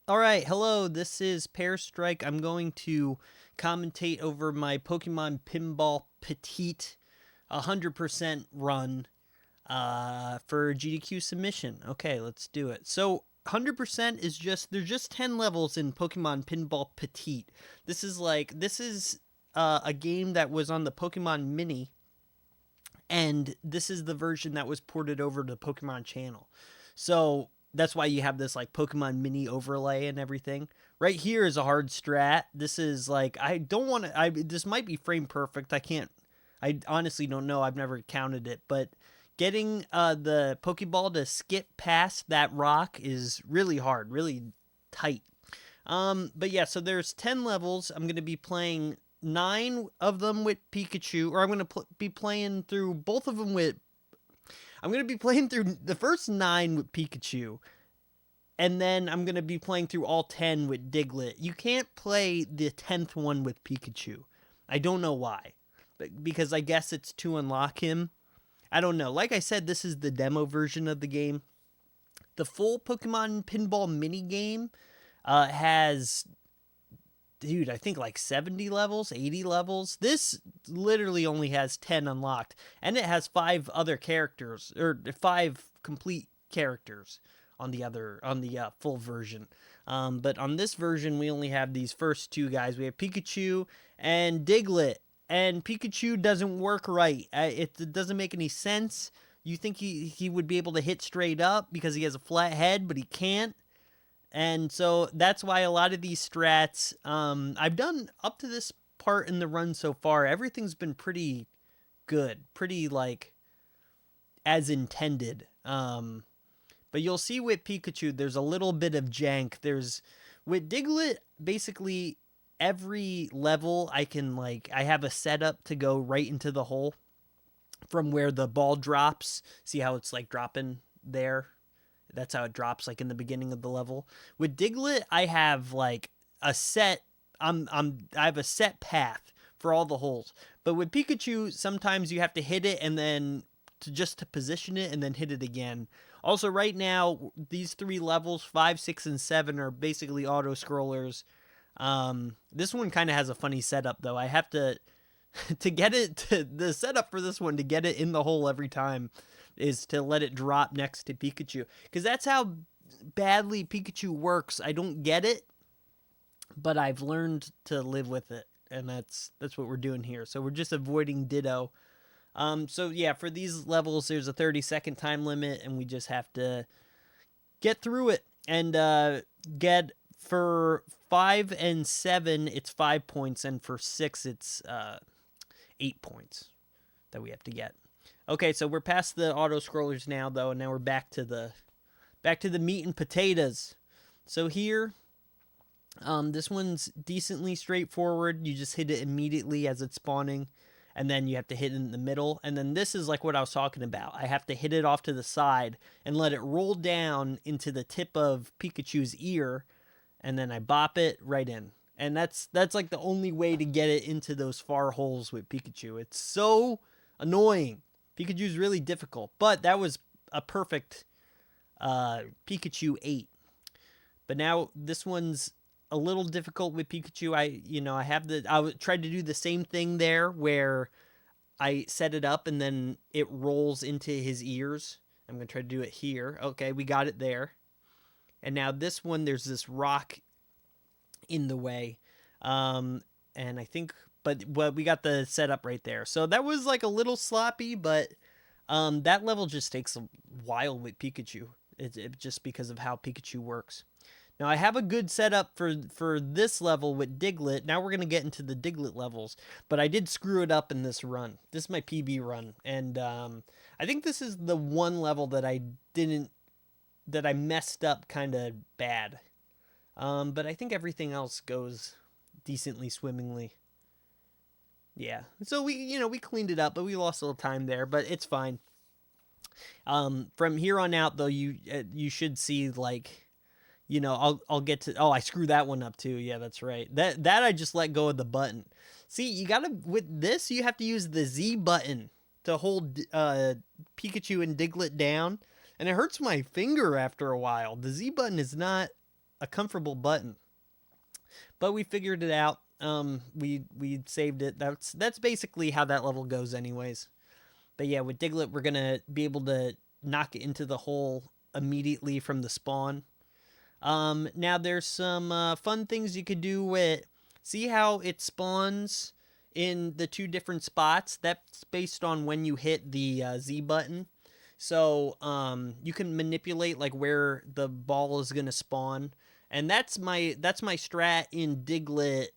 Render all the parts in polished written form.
All right, hello. This is Pear Strike. I'm going to commentate over my Pokemon Pinball Petit 100% run for GDQ submission. Okay, let's do it. So 100% is just there's just 10 levels in Pokemon Pinball Petit. This is a game that was on the Pokemon Mini, and this is the version that was ported over to Pokemon Channel. So that's why you have this like Pokemon Mini overlay and everything. Right here is a hard strat. This is like I don't want to. I This might be frame perfect. I can't. I honestly don't know. I've never counted it, but getting the Pokeball to skip past that rock is really hard, really tight. But yeah, so there's 10 levels. I'm gonna be playing 9 of them with Pikachu, or I'm gonna be playing through both of them with. I'm gonna be playing through the first 9 with Pikachu, and then I'm gonna be playing through all 10 with Diglett. You can't play the 10th one with Pikachu. I don't know why, but because I guess it's to unlock him. I don't know. Like I said, this is the demo version of the game. The full Pokemon Pinball mini game has, dude, I think like 70 levels, 80 levels. This literally only has 10 unlocked, and it has 5 other characters, or 5 complete characters on the full version. But on this version, we only have these first 2 guys. We have Pikachu and Diglett, and Pikachu doesn't work right. It doesn't make any sense. You think he would be able to hit straight up because he has a flat head, but he can't. And so that's why a lot of these strats, I've done up to this part in the run so far, everything's been pretty good, pretty like as intended. But you'll see with Pikachu, there's a little bit of jank. There's with Diglett, basically every level I have a setup to go right into the hole from where the ball drops. See how it's like dropping there? That's how it drops, like in the beginning of the level. With Diglett, I have like a set. I have a set path for all the holes. But with Pikachu, sometimes you have to hit it and then to position it and then hit it again. Also, right now, these 3 levels, 5, 6, and 7, are basically auto scrollers. This one kind of has a funny setup though. I have to get it to the setup for this one to get it in the hole every time is to let it drop next to Pikachu, because that's how badly Pikachu works. I don't get it, but I've learned to live with it, and that's what we're doing here. So we're just avoiding Ditto. So yeah, for these levels, there's a 30-second time limit, and we just have to get through it. And get for 5 and 7, it's 5 points, and for 6, it's 8 points that we have to get. Okay, so we're past the auto scrollers now, though, and now we're back to the meat and potatoes. So here, this one's decently straightforward. You just hit it immediately as it's spawning, and then you have to hit it in the middle. And then this is like what I was talking about. I have to hit it off to the side and let it roll down into the tip of Pikachu's ear, and then I bop it right in. And that's like the only way to get it into those far holes with Pikachu. It's so annoying. Pikachu's really difficult, but that was a perfect Pikachu 8. But now this one's a little difficult with Pikachu. I tried to do the same thing there where I set it up and then it rolls into his ears. I'm going to try to do it here. Okay, we got it there. And now this one, there's this rock in the way. And I think but we got the setup right there. So that was like a little sloppy, but that level just takes a while with Pikachu. It just because of how Pikachu works. Now I have a good setup for this level with Diglett. Now we're gonna get into the Diglett levels, but I did screw it up in this run. This is my PB run, and I think this is the one level that I messed up kind of bad. But I think everything else goes decently swimmingly. Yeah. So we cleaned it up, but we lost a little time there, but it's fine. From here on out though, you should see like, I'll get to. Oh, I screwed that one up too. Yeah, that's right. That I just let go of the button. See, you gotta with this, you have to use the Z button to hold Pikachu and Diglett down, and it hurts my finger after a while. The Z button is not a comfortable button. But we figured it out. We saved it. That's basically how that level goes, anyways. But yeah, with Diglett, we're gonna be able to knock it into the hole immediately from the spawn. Now there's some fun things you could do with. See how it spawns in the two different spots? That's based on when you hit the Z button. So you can manipulate like where the ball is gonna spawn, and that's my strat in Diglett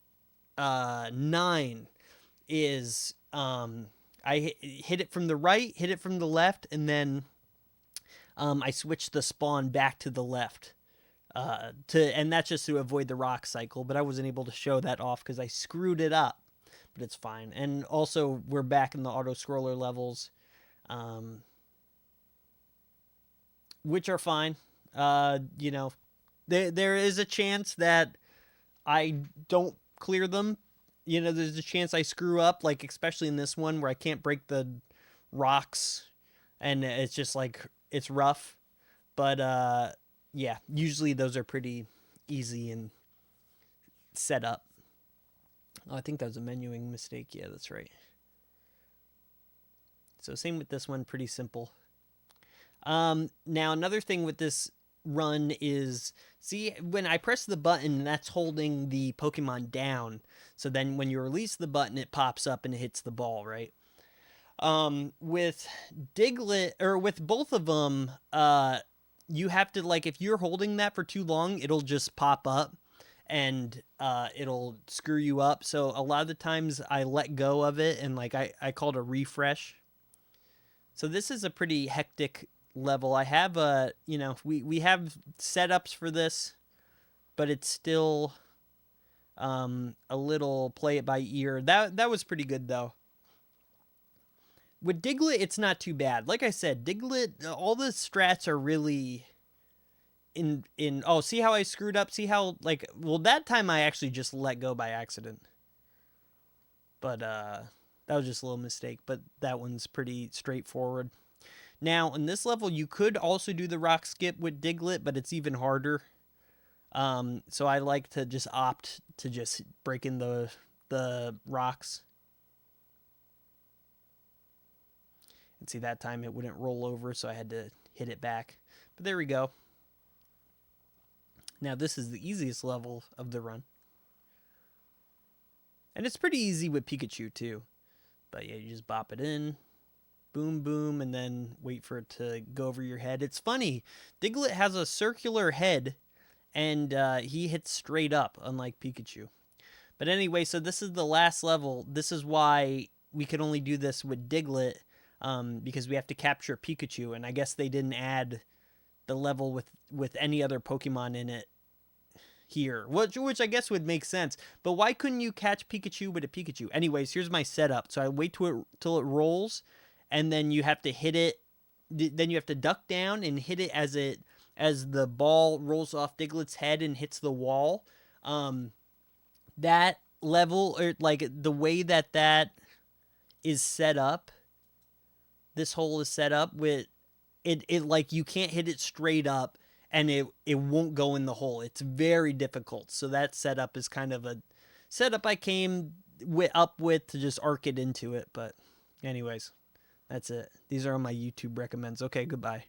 9 is I hit it from the right, hit it from the left, and then I switch the spawn back to the left. And that's just to avoid the rock cycle, but I wasn't able to show that off because I screwed it up, but it's fine. And also we're back in the auto scroller levels, which are fine. You know, there is a chance that I don't clear them. You know, there's a chance I screw up, like especially in this one where I can't break the rocks, and it's just like it's rough. But yeah, usually those are pretty easy and set up. Oh, I think that was a menuing mistake. Yeah, that's right. So same with this one, pretty simple. Now another thing with this run is, see, when I press the button, that's holding the Pokemon down. So then when you release the button, it pops up and it hits the ball, right? With Diglett, or with both of them, you have to, like, if you're holding that for too long, it'll just pop up and it'll screw you up. So a lot of the times I let go of it and like I call it a refresh. So this is a pretty hectic level. I have a, you know, we have setups for this, but it's still a little play it by ear. That was pretty good though. With Diglett, it's not too bad. Like I said, Diglett, all the strats are really in oh, see how I screwed up? See how, like, well, that time I actually just let go by accident. But that was just a little mistake, but that one's pretty straightforward. Now, in this level, you could also do the rock skip with Diglett, but it's even harder. So I like to just opt to just break in the rocks. And see, that time it wouldn't roll over, so I had to hit it back. But there we go. Now this is the easiest level of the run. And it's pretty easy with Pikachu too. But yeah, you just bop it in. Boom, boom, and then wait for it to go over your head. It's funny. Diglett has a circular head, and he hits straight up, unlike Pikachu. But anyway, so this is the last level. This is why we could only do this with Diglett, because we have to capture Pikachu, and I guess they didn't add the level with any other Pokemon in it here, which I guess would make sense. But why couldn't you catch Pikachu with a Pikachu? Anyways, here's my setup. So I wait till it rolls, and then you have to hit it. Then you have to duck down and hit it as the ball rolls off Diglett's head and hits the wall. That level, or like the way that is set up, this hole is set up with it like you can't hit it straight up and it won't go in the hole. It's very difficult. So that setup is kind of a setup I came up with to just arc it into it. But anyways, that's it. These are all my YouTube recommends. Okay, goodbye.